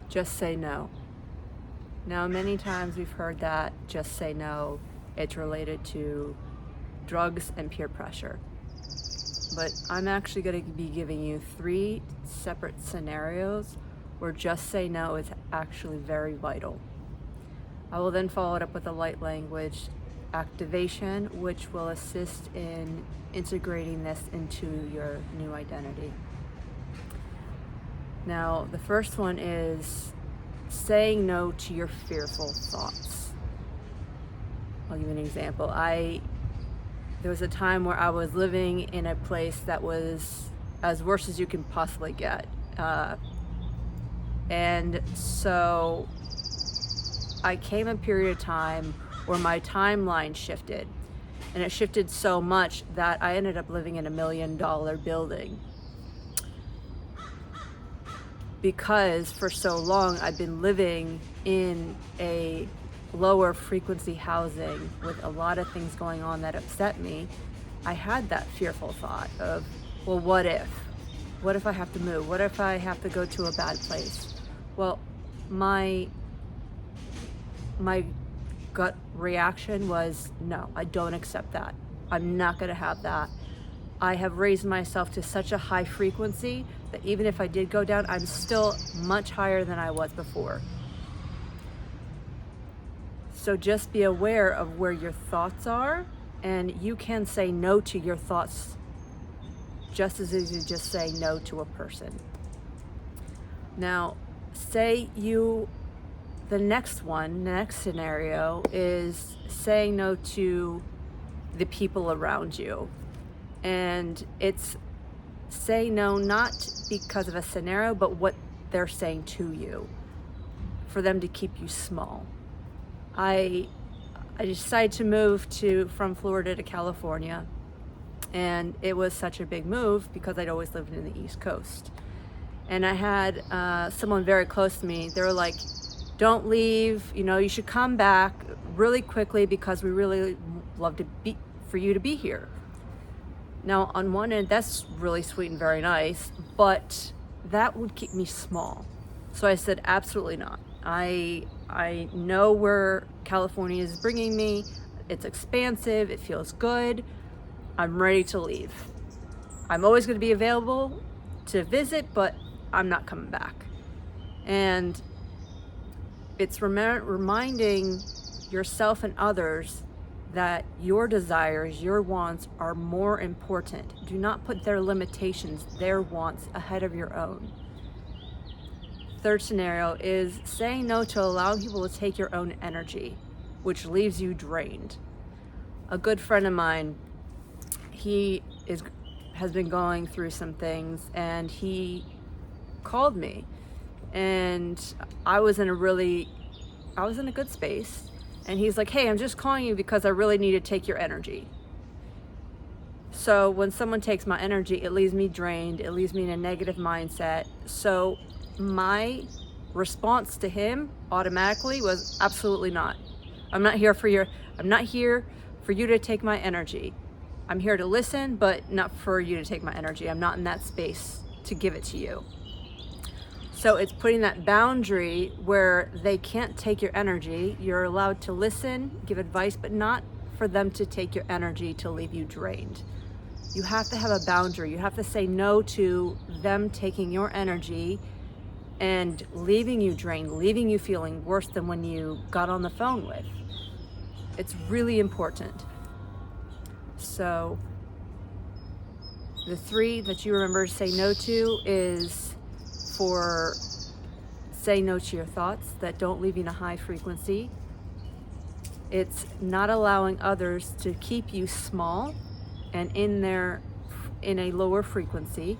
just say no. Now, many times we've heard that just say no, it's related to drugs and peer pressure. But I'm actually going to be giving you 3 separate scenarios where just say no is actually very vital. I will then follow it up with a light language activation, which will assist in integrating this into your new identity. Now, the first one is saying no to your fearful thoughts. I'll give you an example. There was a time where I was living in a place that was as worse as you can possibly get. And so I came a period of time where my timeline shifted. And it shifted so much that I ended up living in a $1 million building. Because for so long I've been living in a lower frequency housing with a lot of things going on that upset me, I had that fearful thought of, well, what if? What if I have to move? What if I have to go to a bad place? Well, my gut reaction was, no, I don't accept that. I'm not going to have that. I have raised myself to such a high frequency that even if I did go down, I'm still much higher than I was before. So just be aware of where your thoughts are, and you can say no to your thoughts just as easy as just say no to a person. Now, the next scenario is saying no to the people around you. And it's say no not because of a scenario, but what they're saying to you, for them to keep you small. I decided to move from Florida to California, and it was such a big move because I'd always lived in the East Coast. And I had someone very close to me. They were like, don't leave, you should come back really quickly because we really love for you to be here. Now, on one end, that's really sweet and very nice, but that would keep me small. So I said, absolutely not. I know where California is bringing me. It's expansive. It feels good. I'm ready to leave. I'm always going to be available to visit, but I'm not coming back. And it's reminding yourself and others that your desires, your wants are more important. Do not put their limitations, their wants, ahead of your own. Third scenario is saying no to allowing people to take your own energy, which leaves you drained. A good friend of mine, he has been going through some things, and he called me, and I was in a good space. And he's like, hey, I'm just calling you because I really need to take your energy. So when someone takes my energy, it leaves me drained. It leaves me in a negative mindset. So my response to him automatically was absolutely not. I'm not here for you to take my energy. I'm here to listen, but not for you to take my energy. I'm not in that space to give it to you. So it's putting that boundary where they can't take your energy. You're allowed to listen, give advice, but not for them to take your energy to leave you drained. You have to have a boundary. You have to say no to them taking your energy and leaving you drained, leaving you feeling worse than when you got on the phone with. It's really important. So the 3 that you remember to say no to is for say no to your thoughts that don't leave you in a high frequency. It's not allowing others to keep you small and in a lower frequency.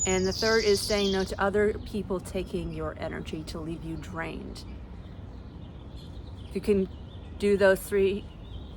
And the third is saying no to other people taking your energy to leave you drained. If you can do those 3,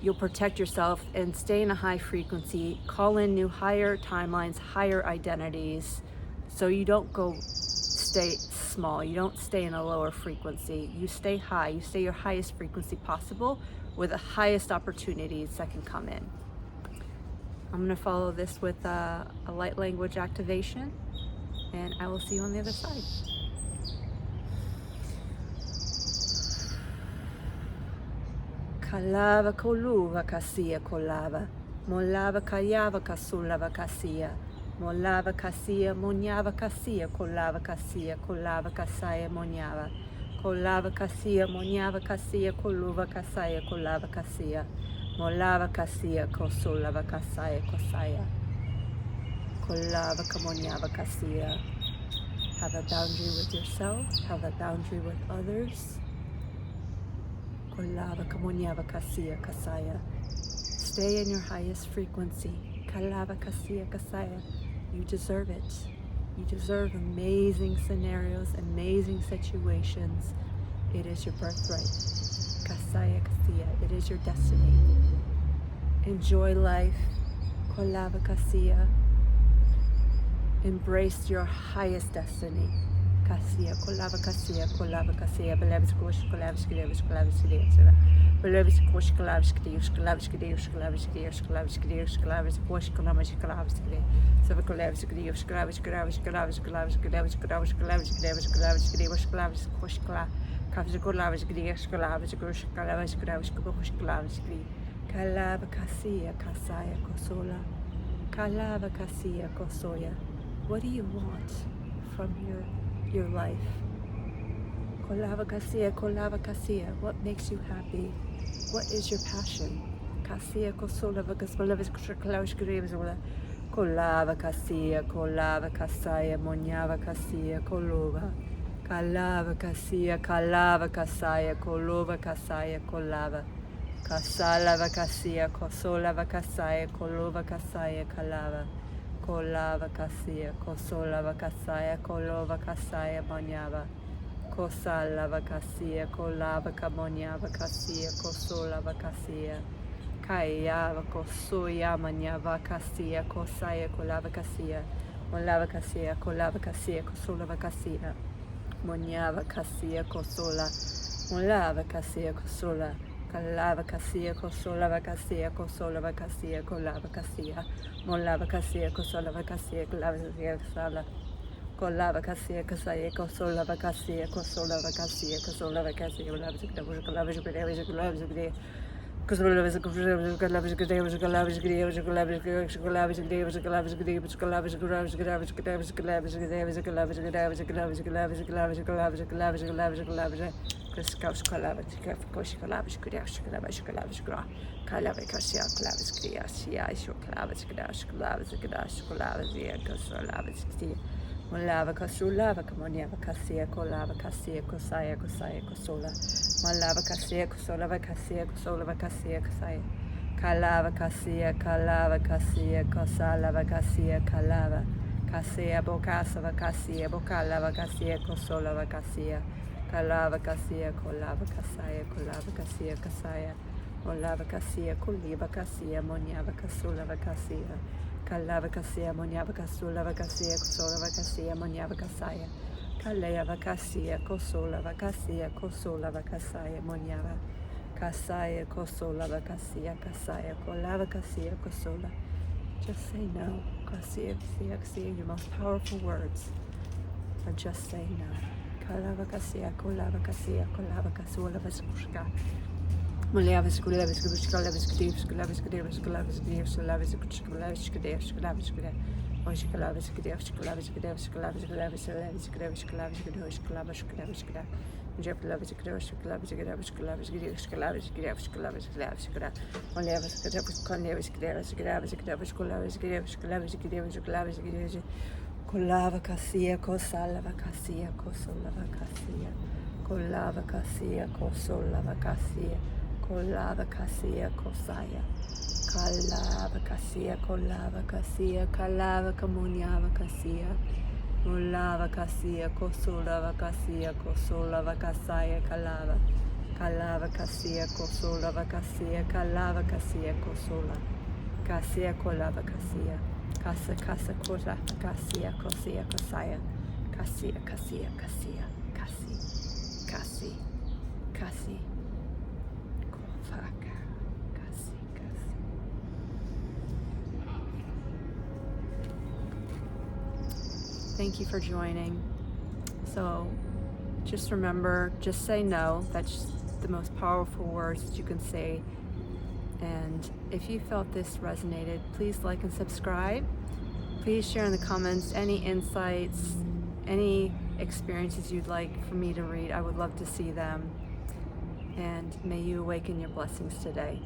you'll protect yourself and stay in a high frequency, call in new higher timelines, higher identities, so you don't stay small. You don't stay in a lower frequency. You stay high. You stay your highest frequency possible with the highest opportunities that can come in. I'm going to follow this with a light language activation, and I will see you on the other side. Kalava koluva kasia kolava. Molava kayava kasulava kasia. Molava kasia monyava kasia kolava kasaya monyava. Kolava kasia monyava kasia koluva kasaya kolava kasia. Molava kasia kosulava kasaya kosaya. Kolava kamonyava kasia. Have a boundary with yourself. Have a boundary with others. Kolava kamonyava kasia kasaya. Stay in your highest frequency. Kalava kasia kasaya. You deserve it. You deserve amazing scenarios, amazing situations. It is your birthright. Kasaya kasia. It is your destiny. Enjoy life. Kolava kasia. Embrace your highest destiny. Kasia, kolava kasia, belevis kosh, kolavis kidevs, kolavis kidevs, belevis kosh, kolavis kidevs, kolavis kidevs, kolavis kidevs, kolavis kidevs, kolavis kosh, kolavis kolavis kidevs, seven kolavis kidevs, kolavis kolavis kolavis kolavis kidevs, kolavis kolavis kidevs, kolavis kidevs, kolavis kosh, kolavis kolavis kidevs, kolavis kosh, kolavis kolavis kosh, kolavis kidevs, kalava kasia, kasaya kosola, kalava kasia kosoya. What do you want from your life? Kolava kasia, what makes you happy? What is your passion? Kasia kosola vagasolavis kalavish grevzola. Kolava kasaya, monyava kasia, kolova. Kalava kasaya, kolova kasaya, kolava. Kasala vakasia, kosola vakasaya, kolova kasaya, kalava. Kolava kasia, kosola vakasaya, kolova kasaya, monyava. Kosala vakasia, kolava kamonyava kasia, kosola vakasia. Kayava kosoya manyava kasia, kosaya, kolava kasia. Molava kasia, kolava kasia, kosola vakasia. Monyava kasia, kosola. Molava kasia, kosola. Kalava kasia, kosola vakasia, kosola vakasia, kolava kasia. Molava kasia, kosola vakasia, kolava kasia, sala. Kolava kasia, kasaya, kosola vakasia, kosola vakasia, kosola vakasia, kolava kasia, kolava kasia, kolava kasia. Kosola vakasia, kolava kasia, kolava kasia, kolava kasia, kolava kasia, kolava kasia, kolava kasia, kolava kasia, kolava kasia, kolava kasia, kolava kasia, kolava kasia, kolava kasia, kolava kasia, kolava kasia, kolava kasia, kolava kasia, kolava kasia, kolava kasia. Koskaus kalavat kosh kalavis krias kalavis kalavis gra kalavis kasia kalavis krias ya sho kalavis krias kalavis krias kalavis ya kalavis krias molava kasulava kamonia kasia kolava kasia kosaya kosaya kosola molava kasia kosola kasia kosola kasia kosaya kalava kasia kosala kasia kalava kasia bokasa kasia bokala kasia kosola kasia Kalava kasia, kolava kasaya, kolava kasia kasaya, molava kasia, koliva kasia, monyava kasulava kasia, kalava kasia, monyava kasulava kasia, kosolava kasia, monyava kasaya, kaleva kasia, kosolava kasia, kosolava kasaya, monyava kasaya, kosolava kasia, kasaya, kolava kasia, kosola. Just say no. Kasia, kasia, your most powerful words are just say no. Kalava kasia, kolava kasia, kolava kasula vaskushka. Moliavis kulavis kushkalavis kudivs, kulavis kudivs, kulavis kudivs, kulavis kudivs, kudivs, kulavis kudivs. Oshkalavis kudivs, kulavis kudivs, kulavis kulavis, kulavis kudivs, kulavis kudivs, kulavis kudivs, kulavis. Jeff Lavis kudivs, kulavis kudivs, kulavis kudivs, kulavis kudivs, kulavis kudivs, kulavis. Moliavis kudivs, kulavis kudivs, kulavis kudivs, kulavis kudivs, kulavis kudivs, kulavis kudivs. Kolava kasia, kosalava kasia, kosolava kasia, kolava kasia, kosolava kasia, kolava kasia, kosaya, kalava kasia, kolava kasia, kalava kamunyava kasia, molava kasia, kosolava kasia, kosolava kasaya, kalava, kalava kasia, kosolava kasia, kalava kasia, kosola, kasia, kolava kasia. Kasa kasa kota kasia kosia kosaya kasia kasia kasia kasi kasi kasi kofaka kasi kasi. Thank you for joining. So just remember, just say no. That's the most powerful words that you can say. And if you felt this resonated, please like and subscribe. Please share in the comments any insights, any experiences you'd like for me to read. I would love to see them. And may you awaken your blessings today.